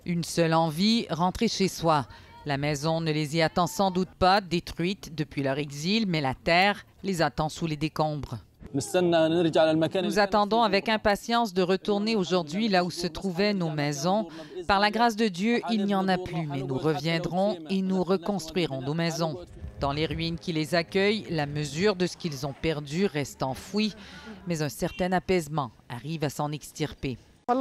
Une seule envie, rentrer chez soi. La maison ne les y attend sans doute pas, détruite depuis leur exil, mais la terre les attend sous les décombres. Nous attendons avec impatience de retourner aujourd'hui là où se trouvaient nos maisons. Par la grâce de Dieu, il n'y en a plus, mais nous reviendrons et nous reconstruirons nos maisons. Dans les ruines qui les accueillent, la mesure de ce qu'ils ont perdu reste enfouie, mais un certain apaisement arrive à s'en extirper. Je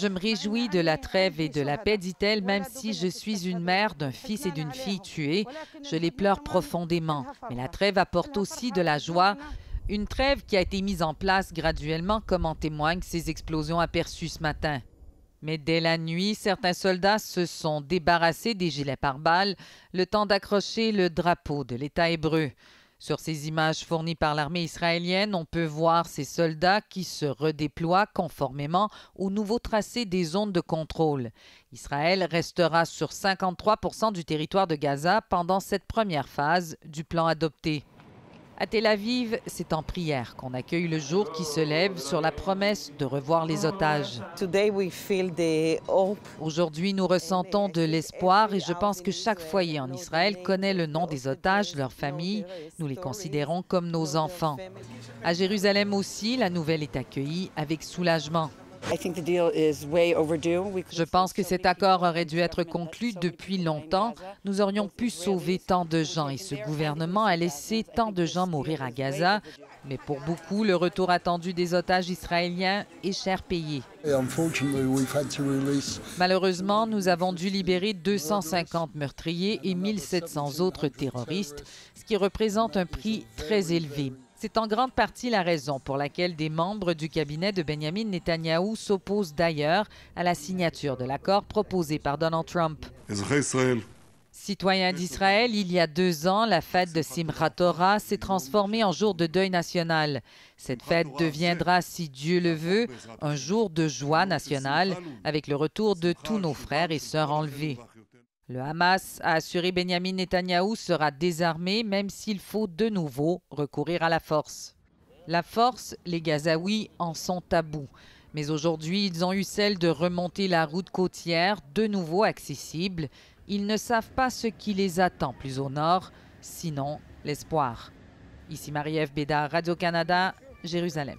me réjouis de la trêve et de la paix, dit-elle, même si je suis une mère d'un fils et d'une fille tués. Je les pleure profondément. Mais la trêve apporte aussi de la joie. Une trêve qui a été mise en place graduellement, comme en témoignent ces explosions aperçues ce matin. Mais dès la nuit, certains soldats se sont débarrassés des gilets pare-balles, le temps d'accrocher le drapeau de l'État hébreu. Sur ces images fournies par l'armée israélienne, on peut voir ces soldats qui se redéploient conformément au nouveau tracé des zones de contrôle. Israël restera sur 53% du territoire de Gaza pendant cette première phase du plan adopté. À Tel Aviv, c'est en prière qu'on accueille le jour qui se lève sur la promesse de revoir les otages. Aujourd'hui, nous ressentons de l'espoir et je pense que chaque foyer en Israël connaît le nom des otages, leurs familles. Nous les considérons comme nos enfants. À Jérusalem aussi, la nouvelle est accueillie avec soulagement. Je pense que cet accord aurait dû être conclu depuis longtemps. Nous aurions pu sauver tant de gens et ce gouvernement a laissé tant de gens mourir à Gaza. Mais pour beaucoup, le retour attendu des otages israéliens est cher payé. Malheureusement, nous avons dû libérer 250 meurtriers et 1700 autres terroristes, ce qui représente un prix très élevé. C'est en grande partie la raison pour laquelle des membres du cabinet de Benjamin Netanyahou s'opposent d'ailleurs à la signature de l'accord proposé par Donald Trump. Citoyen d'Israël, il y a 2 ans, la fête de Simchat Torah s'est transformée en jour de deuil national. Cette fête deviendra, si Dieu le veut, un jour de joie nationale avec le retour de tous nos frères et sœurs enlevés. Le Hamas a assuré Benjamin Netanyahou sera désarmé même s'il faut de nouveau recourir à la force. La force, les Gazaouis en sont à bout. Mais aujourd'hui, ils ont eu celle de remonter la route côtière, de nouveau accessible. Ils ne savent pas ce qui les attend plus au nord, sinon l'espoir. Ici Marie-Ève Bédard, Radio-Canada, Jérusalem.